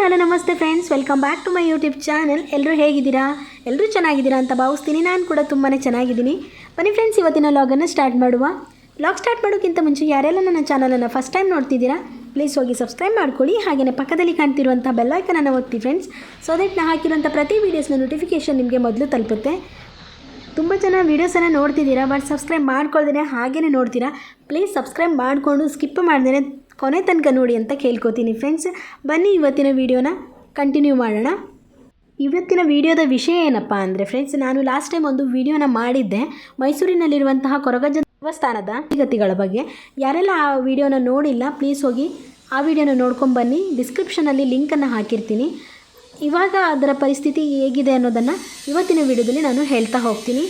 Hello ನಮಸ್ತೆ friends, welcome back to my YouTube channel. ಎಲ್ಲರೂ ಹೇಗಿದ್ದೀರಾ? ಎಲ್ಲರೂ ಚೆನ್ನಾಗಿದ್ದೀರಾ ಅಂತ ಭಾವಿಸ್ತೀನಿ. ನಾನು ಕೂಡ ತುಂಬಾ ಚೆನ್ನಾಗಿದ್ದೀನಿ. ಬನ್ನಿ ಫ್ರೆಂಡ್ಸ್, ಇವತ್ತಿನ ಲಾಗನ್ನು ಸ್ಟಾರ್ಟ್ ಮಾಡುವ. ಲಾಗ್ ಸ್ಟಾರ್ಟ್ ಮಾಡೋಕ್ಕಿಂತ ಮುಂಚೆ ಯಾರೆಲ್ಲ ನನ್ನ ಚಾನಲನ್ನು ಫಸ್ಟ್ ಟೈಮ್ ನೋಡ್ತಿದ್ದೀರಾ ಪ್ಲೀಸ್ ಹೋಗಿ ಸಬ್ಸ್ಕ್ರೈಬ್ ಮಾಡ್ಕೊಳ್ಳಿ. ಹಾಗೆಯೇ ಪಕ್ಕದಲ್ಲಿ ಕಾಣ್ತಿರುವಂಥ ಬೆಲ್ಲೈಕನನ್ನು ಒತ್ತಿ ಫ್ರೆಂಡ್ಸ್, ಸೊ ದಟ್ ನಾನು ಹಾಕಿರುವಂಥ ಪ್ರತಿ ವೀಡಿಯೋಸ್ನ ನೋಟಿಫಿಕೇಷನ್ ನಿಮಗೆ ಮೊದಲು ತಲುಪುತ್ತೆ. ತುಂಬ ಜನ ವೀಡಿಯೋಸನ್ನು ನೋಡ್ತಿದ್ದೀರಾ, ಬಟ್ ಸಬ್ಸ್ಕ್ರೈಬ್ ಮಾಡ್ಕೊಳ್ದೇ ಹಾಗೇ ನೋಡ್ತೀರಾ. ಪ್ಲೀಸ್ ಸಬ್ಸ್ಕ್ರೈಬ್ ಮಾಡಿಕೊಂಡು ಸ್ಕಿಪ್ ಮಾಡ್ದೇ ಕೊನೆ ತನಕ ನೋಡಿ ಅಂತ ಕೇಳ್ಕೊತೀನಿ ಫ್ರೆಂಡ್ಸ್. ಬನ್ನಿ ಇವತ್ತಿನ ವೀಡಿಯೋನ ಕಂಟಿನ್ಯೂ ಮಾಡೋಣ. ಇವತ್ತಿನ ವೀಡಿಯೋದ ವಿಷಯ ಏನಪ್ಪ ಅಂದರೆ ಫ್ರೆಂಡ್ಸ್, ನಾನು ಲಾಸ್ಟ್ ಟೈಮ್ ಒಂದು ವೀಡಿಯೋನ ಮಾಡಿದ್ದೆ ಮೈಸೂರಿನಲ್ಲಿರುವಂತಹ ಕೊರಗಜ್ಜ ದೇವಸ್ಥಾನದ ಗತಿಗಳ ಬಗ್ಗೆ. ಯಾರೆಲ್ಲ ಆ ವಿಡಿಯೋನ ನೋಡಿಲ್ಲ ಪ್ಲೀಸ್ ಹೋಗಿ ಆ ವಿಡಿಯೋನ ನೋಡ್ಕೊಂಬನ್ನಿ. ಡಿಸ್ಕ್ರಿಪ್ಷನಲ್ಲಿ ಲಿಂಕನ್ನು ಹಾಕಿರ್ತೀನಿ. ಇವಾಗ ಅದರ ಪರಿಸ್ಥಿತಿ ಹೇಗಿದೆ ಅನ್ನೋದನ್ನು ಇವತ್ತಿನ ವಿಡಿಯೋದಲ್ಲಿ ನಾನು ಹೇಳ್ತಾ ಹೋಗ್ತೀನಿ.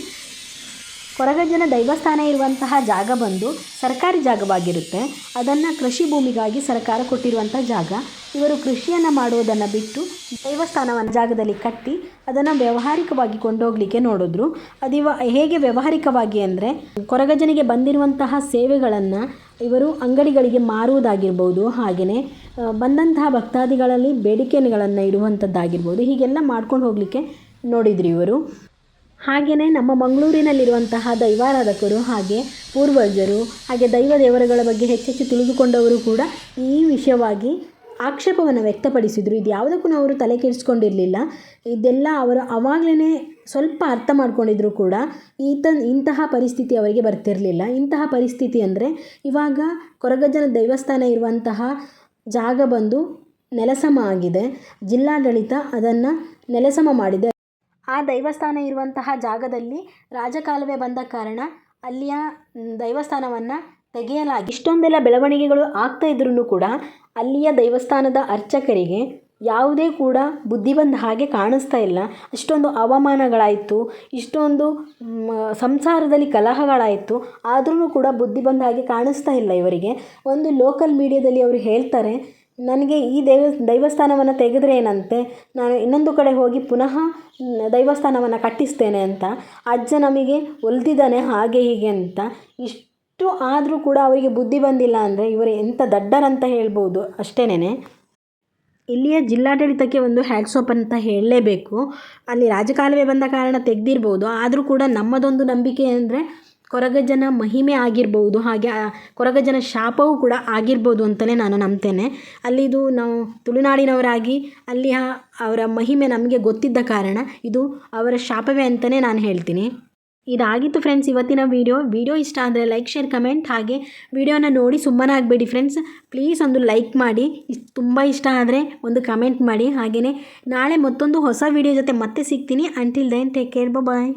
ಕೊರಗಜ್ಜನ ದೈವಸ್ಥಾನ ಇರುವಂತಹ ಜಾಗ ಬಂದು ಸರ್ಕಾರಿ ಜಾಗವಾಗಿರುತ್ತೆ. ಅದನ್ನು ಕೃಷಿ ಭೂಮಿಗಾಗಿ ಸರ್ಕಾರ ಕೊಟ್ಟಿರುವಂಥ ಜಾಗ. ಇವರು ಕೃಷಿಯನ್ನು ಮಾಡುವುದನ್ನು ಬಿಟ್ಟು ದೇವಸ್ಥಾನವನ್ನು ಜಾಗದಲ್ಲಿ ಕಟ್ಟಿ ಅದನ್ನು ವ್ಯಾವಹಾರಿಕವಾಗಿ ಕೊಂಡೋಗಲಿಕ್ಕೆ ನೋಡಿದ್ರು. ಹೇಗೆ ವ್ಯಾವಹಾರಿಕವಾಗಿ ಅಂದರೆ, ಕೊರಗಜ್ಜನಿಗೆ ಬಂದಿರುವಂತಹ ಸೇವೆಗಳನ್ನು ಇವರು ಅಂಗಡಿಗಳಿಗೆ ಮಾರುವುದಾಗಿರ್ಬೋದು, ಹಾಗೆಯೇ ಬಂದಂತಹ ಭಕ್ತಾದಿಗಳಲ್ಲಿ ಬೇಡಿಕೆಗಳನ್ನು ಇಡುವಂಥದ್ದಾಗಿರ್ಬೋದು, ಹೀಗೆಲ್ಲ ಮಾಡ್ಕೊಂಡು ಹೋಗಲಿಕ್ಕೆ ನೋಡಿದ್ರು ಇವರು. ಹಾಗೆಯೇ ನಮ್ಮ ಮಂಗಳೂರಿನಲ್ಲಿರುವಂತಹ ದೈವಾರಾಧಕರು ಹಾಗೆ ಪೂರ್ವಜರು ಹಾಗೆ ದೈವ ದೇವರುಗಳ ಬಗ್ಗೆ ಹೆಚ್ಚೆಚ್ಚು ತಿಳಿದುಕೊಂಡವರು ಕೂಡ ಈ ವಿಷಯವಾಗಿ ಆಕ್ಷೇಪವನ್ನು ವ್ಯಕ್ತಪಡಿಸಿದರು. ಇದು ಯಾವುದಕ್ಕೂ ಅವರು ತಲೆ ಕೆಡಿಸ್ಕೊಂಡಿರಲಿಲ್ಲ. ಇದೆಲ್ಲ ಅವರು ಆವಾಗಲೇ ಸ್ವಲ್ಪ ಅರ್ಥ ಮಾಡ್ಕೊಂಡಿದ್ರು ಕೂಡ ಇಂತಹ ಪರಿಸ್ಥಿತಿ ಅವರಿಗೆ ಬರ್ತಿರಲಿಲ್ಲ. ಇಂತಹ ಪರಿಸ್ಥಿತಿ ಅಂದರೆ, ಇವಾಗ ಕೊರಗಜ್ಜನ ದೇವಸ್ಥಾನ ಇರುವಂತಹ ಜಾಗ ಬಂದು ನೆಲಸಮ ಆಗಿದೆ. ಜಿಲ್ಲಾಡಳಿತ ಅದನ್ನು ನೆಲಸಮ ಮಾಡಿದೆ. ಆ ದೈವಸ್ಥಾನ ಇರುವಂತಹ ಜಾಗದಲ್ಲಿ ರಾಜಕಾಲುವೆ ಬಂದ ಕಾರಣ ಅಲ್ಲಿಯ ದೈವಸ್ಥಾನವನ್ನು ತೆಗೆಯಲಾಗಿ ಇಷ್ಟೊಂದೆಲ್ಲ ಬೆಳವಣಿಗೆಗಳು ಆಗ್ತಾ ಇದ್ರೂ ಕೂಡ ಅಲ್ಲಿಯ ದೈವಸ್ಥಾನದ ಅರ್ಚಕರಿಗೆ ಯಾವುದೇ ಕೂಡ ಬುದ್ಧಿ ಬಂದ ಹಾಗೆ ಕಾಣಿಸ್ತಾ ಇಲ್ಲ. ಇಷ್ಟೊಂದು ಅವಮಾನಗಳಾಯಿತು, ಇಷ್ಟೊಂದು ಸಂಸಾರದಲ್ಲಿ ಕಲಹಗಳಾಯಿತು, ಆದ್ರೂ ಕೂಡ ಬುದ್ಧಿ ಬಂದ ಹಾಗೆ ಕಾಣಿಸ್ತಾ ಇಲ್ಲ ಇವರಿಗೆ. ಒಂದು ಲೋಕಲ್ ಮೀಡಿಯಾದಲ್ಲಿ ಅವರು ಹೇಳ್ತಾರೆ, ನನಗೆ ಈ ದೈವಸ್ಥಾನವನ್ನು ತೆಗೆದ್ರೆ ಏನಂತೆ, ನಾನು ಇನ್ನೊಂದು ಕಡೆ ಹೋಗಿ ಪುನಃ ದೈವಸ್ಥಾನವನ್ನು ಕಟ್ಟಿಸ್ತೇನೆ ಅಂತ. ಅಜ್ಜ ನಮಗೆ ಒಲ್ದಿದ್ದಾನೆ ಹಾಗೆ ಹೀಗೆ ಅಂತ. ಇಷ್ಟು ಆದರೂ ಕೂಡ ಅವರಿಗೆ ಬುದ್ಧಿ ಬಂದಿಲ್ಲ ಅಂದರೆ ಇವರು ಎಂಥ ದಡ್ಡರಂತ ಹೇಳ್ಬೋದು ಅಷ್ಟೇನೆ. ಇಲ್ಲಿಯ ಜಿಲ್ಲಾಡಳಿತಕ್ಕೆ ಒಂದು ಹ್ಯಾಟ್ಸ್ ಆಫ್ ಅಂತ ಹೇಳಲೇಬೇಕು. ಅಲ್ಲಿ ರಾಜಕಾಲುವೆ ಬಂದ ಕಾರಣ ತೆಗೆದಿರ್ಬೋದು, ಆದರೂ ಕೂಡ ನಮ್ಮದೊಂದು ನಂಬಿಕೆ ಅಂದರೆ ಕೊರಗಜ್ಜನ ಮಹಿಮೆ ಆಗಿರ್ಬೋದು, ಹಾಗೆ ಕೊರಗಜ್ಜನ ಶಾಪವೂ ಕೂಡ ಆಗಿರ್ಬೋದು ಅಂತಲೇ ನಾನು ನಂಬ್ತೇನೆ. ಅಲ್ಲಿದು ನಾವು ತುಳುನಾಡಿನವರಾಗಿ ಅಲ್ಲಿಯ ಅವರ ಮಹಿಮೆ ನಮಗೆ ಗೊತ್ತಿದ್ದ ಕಾರಣ ಇದು ಅವರ ಶಾಪವೇ ಅಂತಲೇ ನಾನು ಹೇಳ್ತೀನಿ. ಇದಾಗಿತ್ತು ಫ್ರೆಂಡ್ಸ್ ಇವತ್ತಿನ ವಿಡಿಯೋ ಇಷ್ಟ ಆದರೆ ಲೈಕ್, ಶೇರ್, ಕಮೆಂಟ್, ಹಾಗೆ ವಿಡಿಯೋನ ನೋಡಿ ಸುಮ್ಮನೆ ಆಗಬೇಡಿ ಫ್ರೆಂಡ್ಸ್. ಪ್ಲೀಸ್ ಒಂದು ಲೈಕ್ ಮಾಡಿ, ತುಂಬ ಇಷ್ಟ ಆದರೆ ಒಂದು ಕಮೆಂಟ್ ಮಾಡಿ. ಹಾಗೆಯೇ ನಾಳೆ ಮತ್ತೊಂದು ಹೊಸ ವಿಡಿಯೋ ಜೊತೆ ಮತ್ತೆ ಸಿಗ್ತೀನಿ. ಅಂಟಿಲ್ ದೆನ್ ಟೇಕ್ ಕೇರ್, ಬಾಯ್.